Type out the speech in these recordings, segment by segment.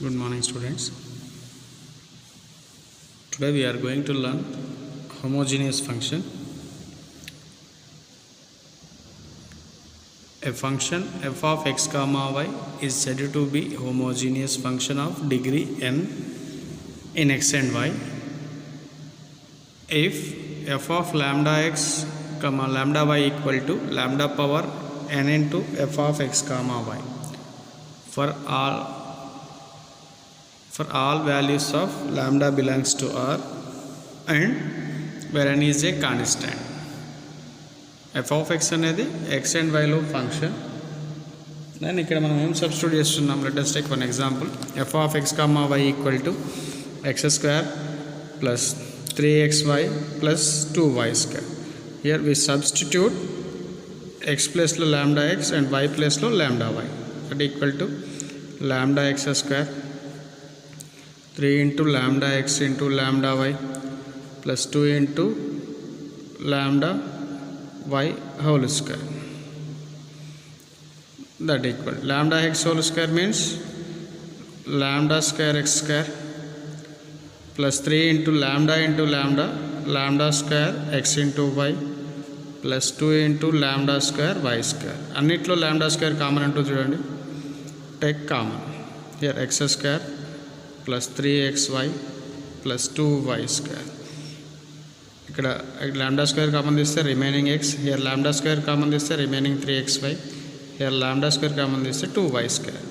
Good morning, students. Today we are going to learn homogeneous function. A function f of x comma y is said to be homogeneous function of degree n in x and y if f of lambda x comma lambda y equal to lambda power n into f of x comma y for all values of lambda belongs to R and where n is a constant. f of x అనేది x and y లో function. Then ఇక్కడ మనం ఏం substitute చేస్తున్నాం? Let us take one example. f of x comma y equal to x square plus 3xy plus 2y square. Here we substitute x place లో lambda x and y place లో lambda y. That equal to lambda x square 3 into lambda x into lambda y plus 2 into lambda y whole square. That equal lambda x whole square means lambda square x square plus 3 into lambda square x into y plus 2 into lambda square y square. అన్నిట్లో lambda square common అంటూ చూడండి. Take common. Here x square plus 3xy plus 2y square. ఇక్కడ lambda square common తీస్తే remaining x. Here lambda square common తీస్తే remaining 3xy. Here lambda square common తీస్తే 2y square.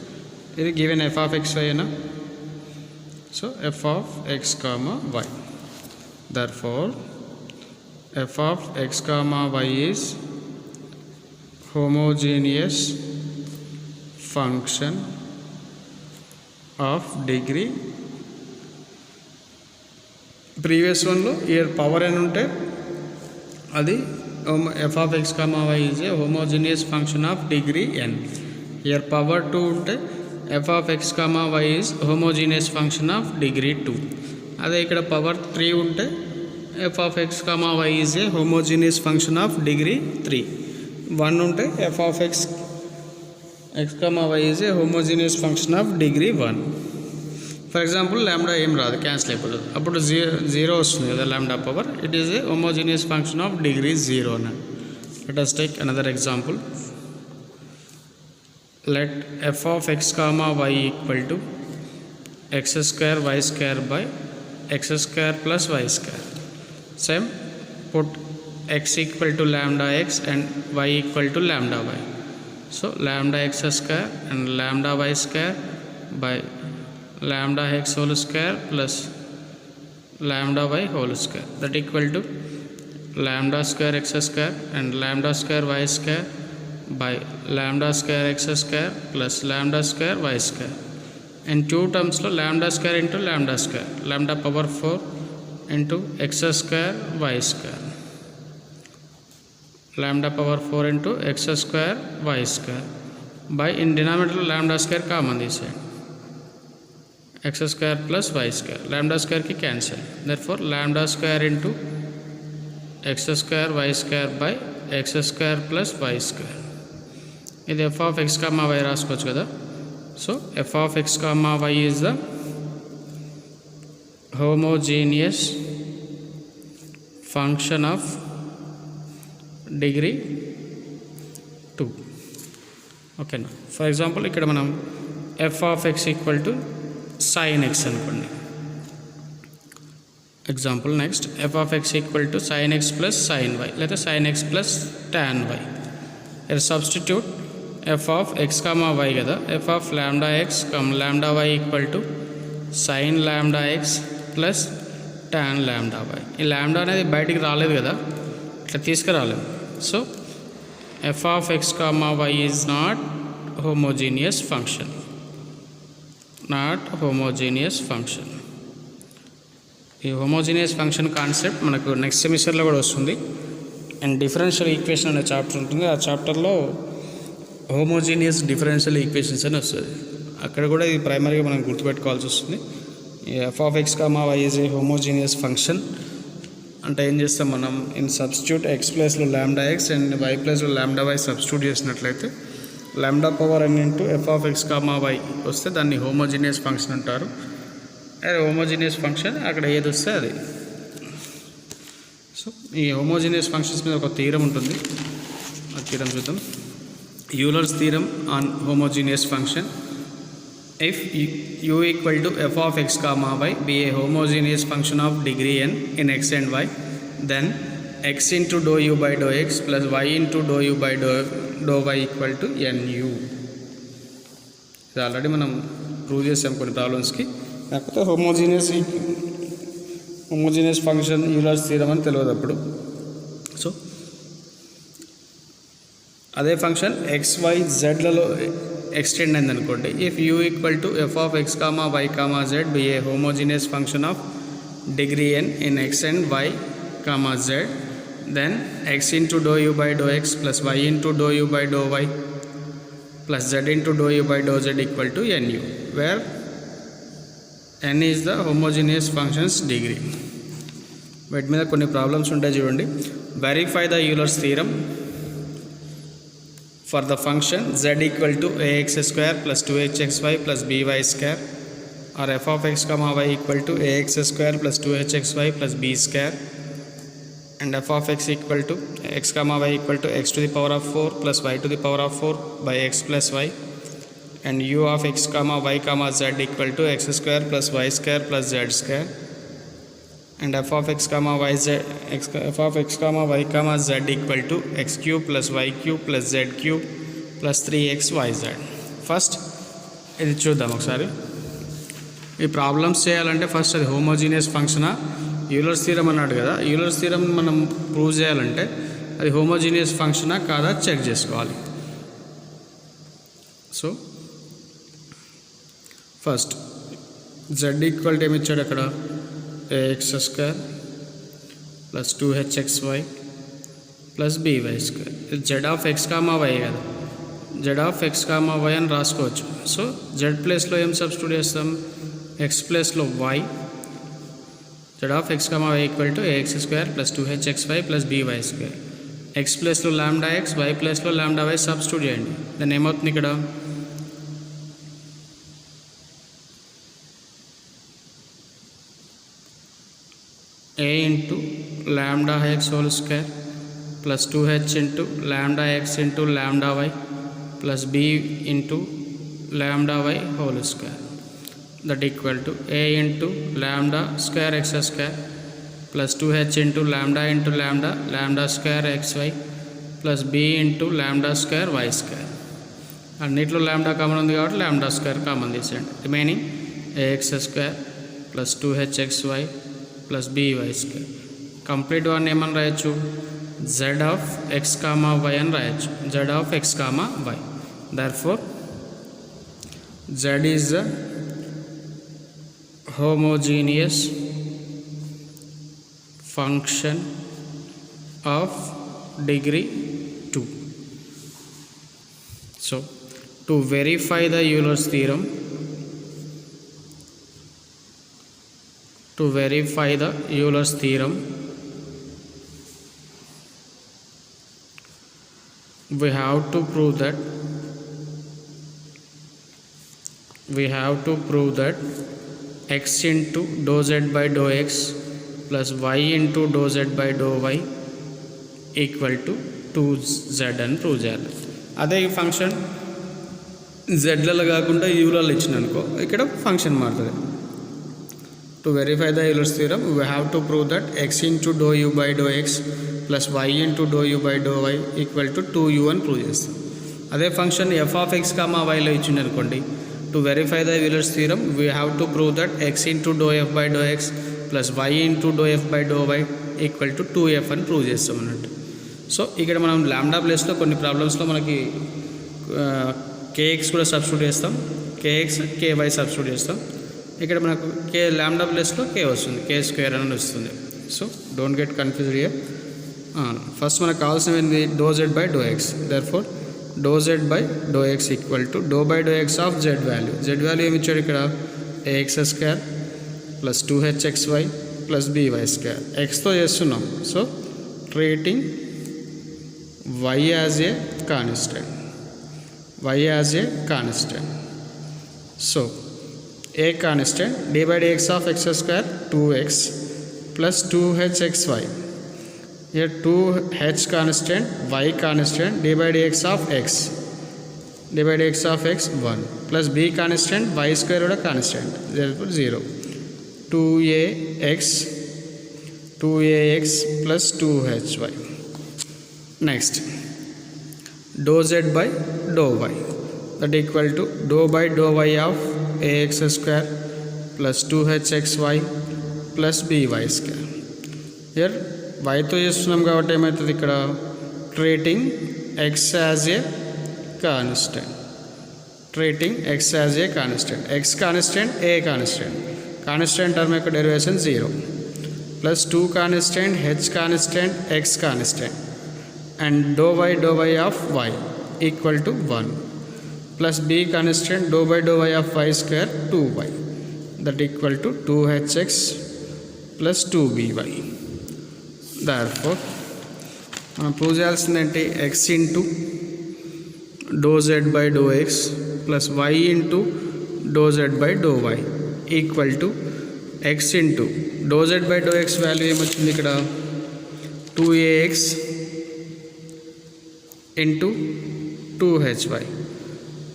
ఇది given f of xy అయినా. So f of x comma y. Therefore f of x comma y is homogeneous function of degree. Previous వన్లో year power అని ఉంటే అది f of x comma y is a homogeneous function of degree n. Year power 2 ఉంటే f of x comma y is homogeneous function of degree 2. అదే ఇక్కడ power 3 ఉంటే f of x comma y is a homogeneous function of degree 3. 1 ఉంటే f of x comma y is a homogeneous function of degree 1. For example ల్యాండా ఏం రాదు, cancel అయిపోతుంది. అప్పుడు zero వస్తుంది కదా lambda power. It is a homogeneous function of degree 0 అని. Let us take another example. Let f of x comma y equal to x square y square by x square plus y square. Same, put x equal to lambda x and y equal to lambda y. So lambda x square and lambda y square by lambda x whole square plus lambda y whole square. That equal to lambda square x square and lambda square y square by lambda square x square plus lambda square y square. In two terms lo lambda square into lambda square, lambda power 4 into x square y square, lambda power 4 into x square y square by in denominator lambda square common తీసేయండి. x square plus y square, lambda square की cancel. Therefore lambda square into x square y square by x square plus y square. ఇది f of x comma y రాసుకోవచ్చు కదా. So f of x comma y is the homogeneous function of degree 2. ఓకేనా. For example ఇక్కడ మనం f of x equal to sin x అనుకోండి. Example next f of x equal to sin x plus sin y లేదా sin x plus tan y. here substitute f of x comma y కదా. f of lambda x lambda y equal to sin lambda x plus tan lambda y. ఈ lambda అనేది బయటికి రాలేదు కదా, ఇట్లా తీసుకురాలేదు. So f of x comma y is not homogeneous function. Not homogeneous function. ఈ homogeneous function concept మనకు next సెమిస్టర్లో కూడా వస్తుంది. అండ్ డిఫరెన్షియల్ ఈక్వేషన్ అనే చాప్టర్ ఉంటుంది. ఆ చాప్టర్లో హోమోజీనియస్ డిఫరెన్షియల్ ఈక్వేషన్స్ అని వస్తుంది. అక్కడ కూడా ఇది ప్రైమరీగా మనం గుర్తుపెట్టుకోవాల్సి వస్తుంది. F of x comma y is a homogeneous function అంటే ఏం చేస్తాం మనం? ఇన్ సబ్స్టిట్యూట్ ఎక్స్ ప్లేస్లో ల్యాండా ఎక్స్ అండ్ వై ప్లేస్లో ల్యాండా వై సబ్స్టిట్యూట్ చేసినట్లయితే lambda power n into f of x comma y వస్తే దాన్ని హోమోజీనియస్ ఫంక్షన్ అంటారు. అదే హోమోజీనియస్ ఫంక్షన్ అక్కడ ఏది వస్తే అది. సో ఈ హోమోజీనియస్ ఫంక్షన్స్ మీద ఒక థీరం ఉంటుంది, ఆ థీరం చూద్దాం. Euler's theorem on homogeneous function. If u equal to f of x comma y be a homogeneous function of degree n in x and y, then x into dou u by dou x plus y into dou u by dou y equal to nu. ఇది already మనం prove చేసాం కొన్ని ప్రాబ్లమ్స్కి, కాకపోతే homogeneous function Euler's theorem అని తెలియదు అప్పుడు. So అదే function x y జెడ్లలో extend అయింది అనుకోండి. If u equal to f of x comma y comma z be a homogeneous function of degree n in x and y comma z, then x into do u by do x plus y into do u by do y plus z into do u by do z equal to nu, where n is the homogeneous functions degree. వీటి మీద కొన్ని problems ఉంటాయి చూడండి. Verify the Euler's theorem for the function z equal to ax square plus 2hxy plus by square, or f of x comma y equal to ax square plus 2hxy plus b square, and f of x equal to x comma y equal to x to the power of 4 plus y to the power of 4 by x plus y, and u of x comma y comma z equal to x square plus y square plus z square, and f of x comma y comma z equal to x cube plus y cube plus z cube plus 3xyz. First ఇది చూద్దాం ఒకసారి. ఈ problems చేయాలంటే first అది homogeneous ఫంక్షనా Euler's theorem అన్నాడు కదా, Euler's theorem మనం prove చేయాలంటే అది హోమోజీనియస్ ఫంక్షనా కాదా చెక్ చేసుకోవాలి. So first z equal to ఏమి ఇచ్చాడు అక్కడ, ax square plus 2hxy plus by square. z of x comma y కదా, z of x comma y అని రాసుకోవచ్చు. సో z ప్లేస్లో ఏం సబ్స్టిట్యూట్ చేస్తాం, x ప్లేస్లో y, z of x comma y equal to ax square plus 2hxy plus by square. x ప్లేస్లో lambda x, y ప్లేస్లో lambda y substitute చేయండి. దాన్ని ఏమవుతుంది ఇక్కడ a into lambda x whole square plus 2h into lambda x into lambda y plus b into lambda y whole square, that equal to a into lambda square x square plus 2h into lambda square xy plus b into lambda square y square. అన్నిట్లో lambda common ఉంది కాబట్టి lambda square common తీసేయండి. Remaining ax square plus 2hxy plus by square. Complete one ఏమని రాయొచ్చు, z of x comma y అని రాయొచ్చు, z of x comma y. therefore z is a homogeneous function of degree 2. so to verify the Euler's theorem, we have to prove that x into dou z by dou x plus y into dou z by dou y equal to 2z అని prove చేయాలి. అదే ఈ function జెడ్లలో కాకుండా యూలలో ఇచ్చిన అనుకో, ఇక్కడ function మారుతుంది. To verify the Euler's theorem, we have to prove that x into dou u by dou x plus y into dou u by dou y equal to 2u అని prove చేస్తాం. అదే function f of x comma yలో ఇచ్చింది అనుకోండి, to verify the Euler's theorem, we have to prove that x into dou f by dou x plus y into dou f by dou y equal to 2f అని prove చేస్తాం అన్నట్టు. So ఇక్కడ మనం lambda ప్లేస్లో కొన్ని ప్రాబ్లమ్స్లో మనకి kx కూడా substitute చేస్తాం, kx ky సబ్స్టిట్యూట్ చేస్తాం. ఇక్కడ మనకు కే లాంబ్డా ప్లేస్లో కే వస్తుంది, కే స్క్వేర్ అని వస్తుంది. So don't get confused here. First మనకు కావాల్సినది do z by do x. Therefore do z by do x equal to do by do x of z value. Z value ఏమి ఇచ్చాడు ఇక్కడ, a x square plus 2hxy plus by square. ఎక్స్తో చేస్తున్నాం, so treating y as a constant. y as a constant. So a constant d by dx of x square 2x plus 2hxy. Here 2h constant, y constant, d by dx of x, d by dx of x 1 plus b constant, y square oda constant, therefore 0. 2ax plus 2hy. Next, dou z by dou y, that equal to dou by dou y of ax square plus 2hxy plus by square. Here y తో చేస్తున్నాం కాబట్టి ఏమవుతుంది ఇక్కడ treating x as a constant, treating x as a constant, x constant, a constant, constant term యొక్క derivation 0 plus 2 constant, h constant, x constant and dou y of y equal to 1 plus b constant, dou by dou y of y square 2y, that equal to 2hx plus 2by. Therefore మనం prove చేయాల్సింది ఏంటి, x into dou z by dou x plus y into dou z by dou y equal to x into dou z by dou x value ఏమొచ్చింది ఇక్కడ 2ax into 2hy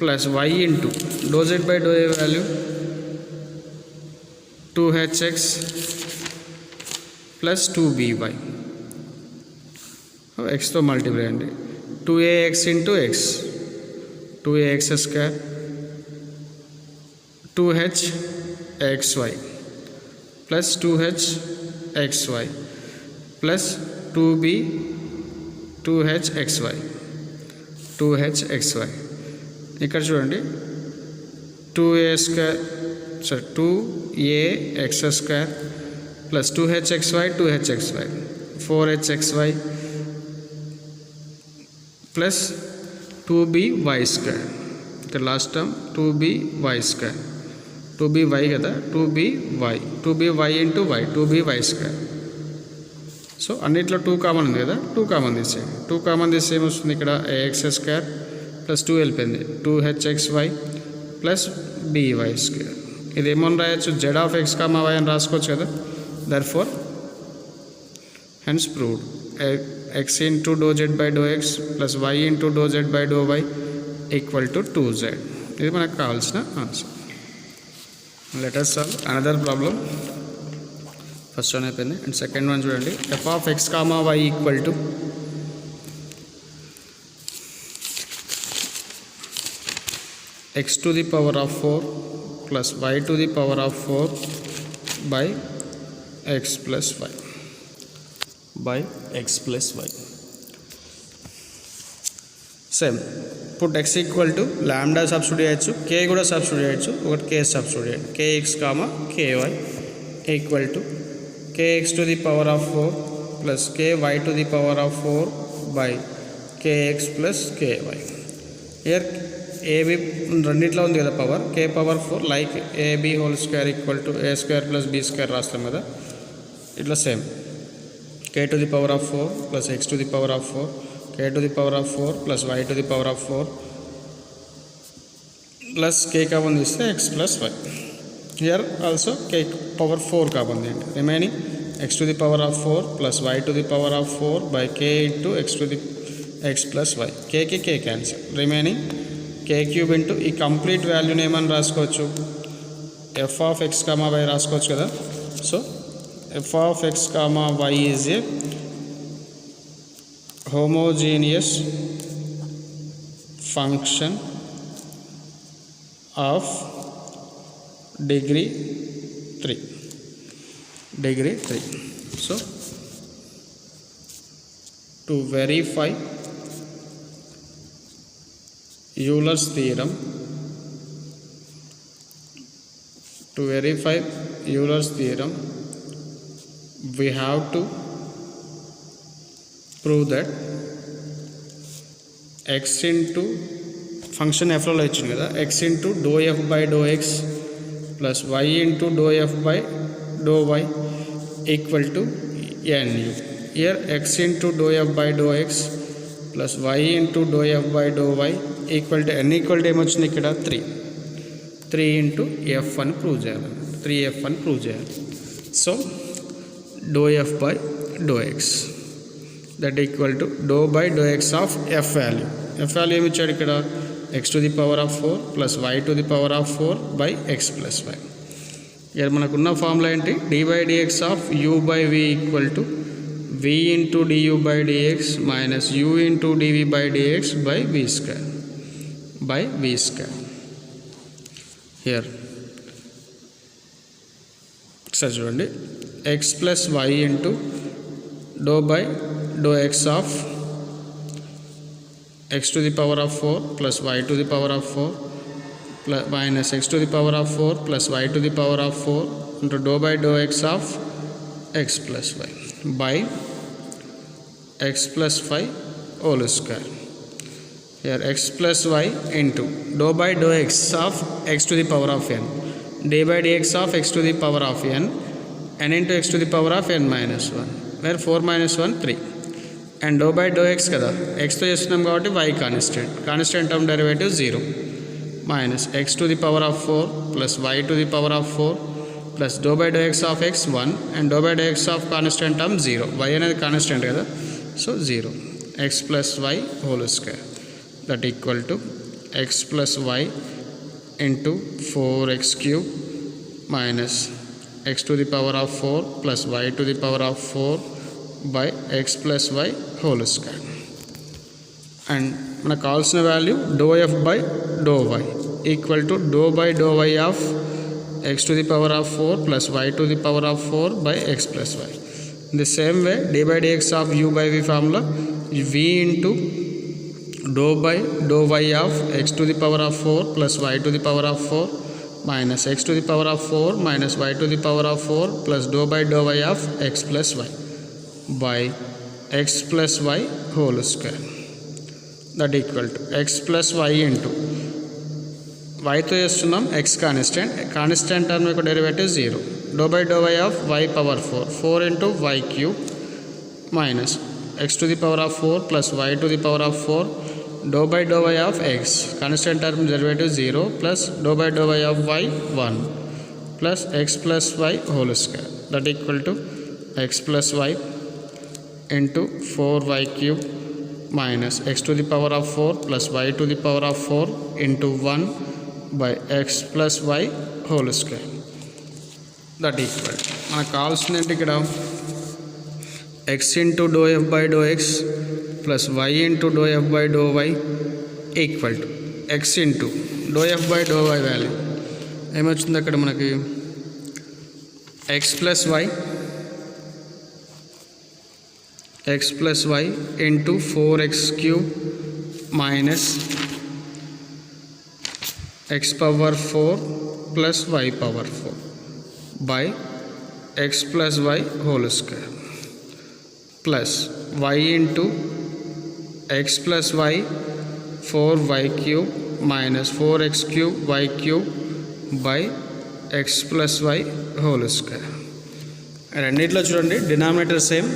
plus y into dou z by dou y value 2hx plus 2by. x తో multiply అండి, 2ax into x, 2ax square, 2hxy plus 2hxy plus 2hxy, 2hxy. ఇక్కడ చూడండి 2ax square plus 2hxy, 4hxy plus 2by square. ఇక్కడ last term 2by square, 2by కదా, 2by into y, 2by square. So అన్నిట్లో 2 common ఉంది కదా, 2 common తీసేయండి. 2 common తీస్తే ఏమొస్తుంది ఇక్కడ ax square plus 2 వెళ్ళిపోయింది, 2hxy plus by square. ఇది ఏమని రాయొచ్చు, z of x, y అని రాసుకోవచ్చు కదా. Therefore hence proved x into dou z by dou x plus y into dou z by dou y equal to 2z. ఇది మనకు కావాల్సిన answer. Let us solve another problem. First one అయిపోయింది and second one చూడండి, f of x, y equal to x to the power of 4 plus y to the power of 4 by x plus y, by x plus y. Same put x equal to lambda substitute చేయొచ్చు, k కూడా substitute చేయొచ్చు, ఒకటి k substitute చేయండి, kx ky equal to kx to the power of 4 plus ky to the power of 4 by kx plus ky. Here ab రెండిట్లో ఉంది కదా power, k power 4 like ab whole square equal to a square plus b square రాస్తాం కదా, ఇట్లా same k to the power of 4 plus x to the power of 4, k to the power of 4 plus y to the power of 4 plus k carbon is x plus y. Here also k power 4 carbon, remaining x to the power of 4 plus y to the power of 4 by k into x to the x plus y. K cancel, remaining k cube into ఈ complete వాల్యూని ఏమని రాసుకోవచ్చు, f of x, y రాసుకోవచ్చు కదా. So f of x, y is a homogeneous function of degree 3. So to verify Euler's theorem, we have to prove that x into function f లో ఇచ్చింది కదా, x into dou f by dou x plus y into dou f by dou y equal to nu. Here x into dou f by dou x plus y into dou f by dou y equal to n equal to ఏమొచ్చింది ఇక్కడ 3 into F అని prove చేయాలి, 3f అని prove చేయాలి. So do f by do x that equal to do by do x of f value. F value ఏమి ఇచ్చాడు ఇక్కడ x to the power of 4 plus y to the power of 4 by x plus y. ఇక్కడ మనకున్న formula ఏంటి, dy by dx of u by v equal to v into du by dx minus u into dv by dx by v square. Here ఒకసారి చూడండి, x plus y into do by do x of x to the power of 4 plus y to the power of 4 plus minus x to the power of 4 plus y to the power of 4 into dou by dou x of x plus y by x plus 5 whole square. Here x plus y into dou by dou x of x to the power of n, d by dx of x to the power of n into x to the power of n minus 1, where 4 minus 1 3. And do by do x కదా, ఎక్స్తో చేస్తున్నాం కాబట్టి y constant term derivative 0 minus x to the power of 4 plus y to the power of 4 plus do by do x of x 1 and do by do x of constant term 0, y అనేది constant కదా, so 0 x plus y whole square that equal to x plus y into 4x cube minus x to the power of 4 plus y to the power of 4 by x plus y whole square. And మనకు కావాల్సిన value do f by do y equal to do by do y of x to the power of 4 plus y to the power of 4 by x plus y. In the same way, d by dx of u by v formula, v into dou by dou y of x to the power of 4 plus y to the power of 4 minus x to the power of 4 minus y to the power of 4 plus dou by dou y of x plus y by x plus y whole square that equal to x plus y into y తో చేస్తున్నాం x constant term యొక్క derivative 0, do by do y of y power 4 into y cube minus x to the power of 4 plus y to the power of 4 do by do y of x constant term derivative 0 plus do by do y of y 1 plus x plus y whole square that equal to x plus y into 4y cube minus x to the power of 4 plus y to the power of 4 into 1 by x plus y whole square that equal మనకు కావాల్సింది ఏంటి ఇక్కడ x into dou f by dou x plus y into dou f by dou y equal to x into dou f by dou y value ఏమొచ్చింది అక్కడ మనకి x plus y into 4x cube minus x power 4 plus y power 4 by x plus y whole square plus y into x plus y 4y cube minus 4x cube y cube by x plus y whole square. రెండిట్లో చూడండి denominator same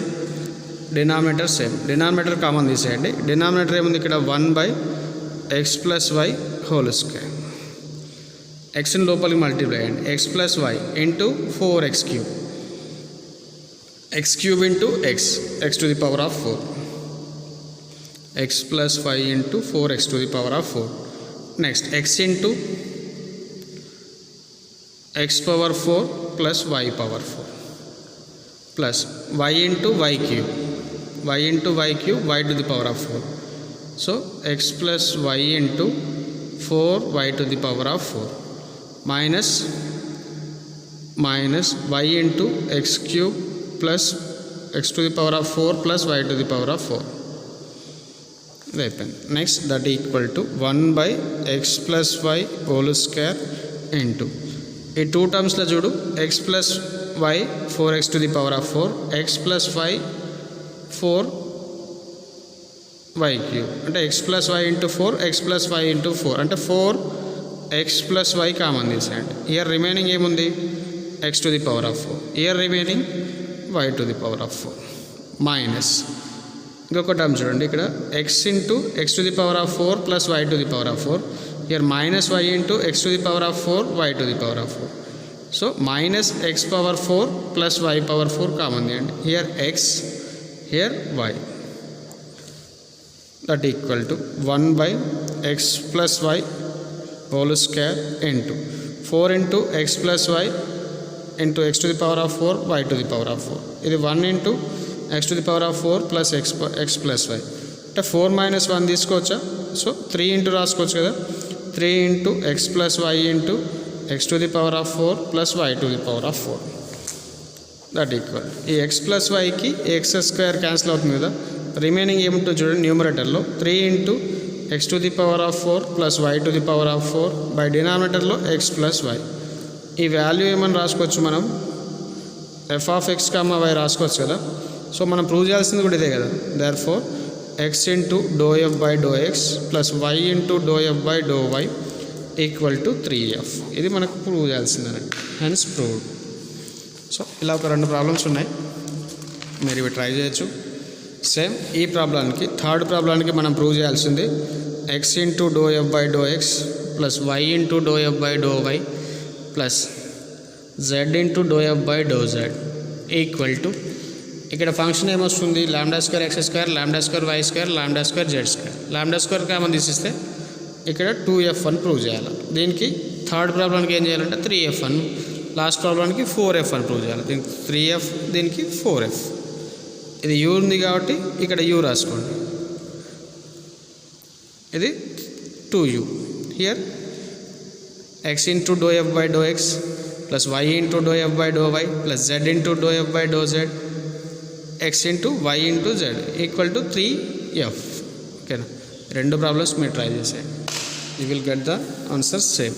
denominator common తీసేయండి. Denominator ఏముంది ఇక్కడ 1 by x plus y whole square. ఎక్స్ని లోపలికి multiply అయ్యండి, x plus y into 4x cube, x cube into x to the power of 4, x plus y into 4x to the power of 4. Next x into x power 4 plus y power 4 plus y into y cube, y into y cube, y to the power of 4. So x plus y into 4y to the power of 4 minus y into x cube plus x to the power of 4 plus y to the power of 4. Next that equal to 1 by x plus y whole square into ఈ 2 టర్మ్స్లో చూడు x plus y 4x to the power of 4, x plus y 4y cube అంటే x plus y into 4, x plus y into 4 అంటే 4x plus y common తీసేయండి. Here remaining ఏముంది x to the power of 4, here remaining y to the power of 4 minus ఇంకొక term చూడండి ఇక్కడ x into x to the power of 4 plus y to the power of 4. Here minus y into x to the power of 4 y to the power of 4. So minus x power 4 plus y power 4 common తీయండి. Here x, here y, that equal to 1 by x plus y whole square into 4 into x plus y into x to the power of 4 y to the power of 4. ఇది 1 into x to the power of 4 plus x plus y అంటే 4 minus 1 తీసుకోవచ్చా? So 3 into రాసుకోవచ్చు కదా. 3 into x plus y into x to the power of 4 plus y to the power of 4 that equal. ఈ x plus వైకి x square cancel అవుతుంది కదా. Remaining ఏముంటుందో చూడండి న్యూమరేటర్లో 3 into x to the power of 4 plus y to the power of 4 by డినామినేటర్లో x plus y. ఈ value ఏమని రాసుకోవచ్చు మనం? F of x comma y రాసుకోవచ్చు కదా. సో మనం ప్రూవ్ చేయాల్సింది కూడా ఇదే కదా. There four x into do f by do x plus y into do f by do y equal to 3f. ఇది మనకు ప్రూవ్ చేయాల్సిందేనండి. Hence proved. సో ఇలా ఒక 2 ప్రాబ్లమ్స్ ఉన్నాయి, మీరు ఇవి ట్రై చేయొచ్చు. సేమ్ ఈ ప్రాబ్లానికి థర్డ్ ప్రాబ్లానికి మనం ప్రూవ్ చేయాల్సింది x into do f by do x plus y into do f by do y plus z into do f by do z equal to ఇక్కడ ఫంక్షన్ ఏమొస్తుంది? Lambda square x square, lambda square y square, lambda square z square. Lambda square common తీసిస్తే ఇక్కడ 2f అని prove చేయాలి. దీనికి third ప్రాబ్లంకి ఏం చేయాలంటే 3f అని, లాస్ట్ ప్రాబ్లంకి 4f అని ప్రూవ్ చేయాలి. దీనికి 3f, దీనికి 4f. ఇది u ఉంది కాబట్టి ఇక్కడ u రాసుకోండి. ఇది 2u. Here x into do f by do x plus y into do f by do y plus z into do f by do z x into y into z equal to 3f. ఓకేనా? 2 problems మీరు try చేసేయండి. You will get the answer same.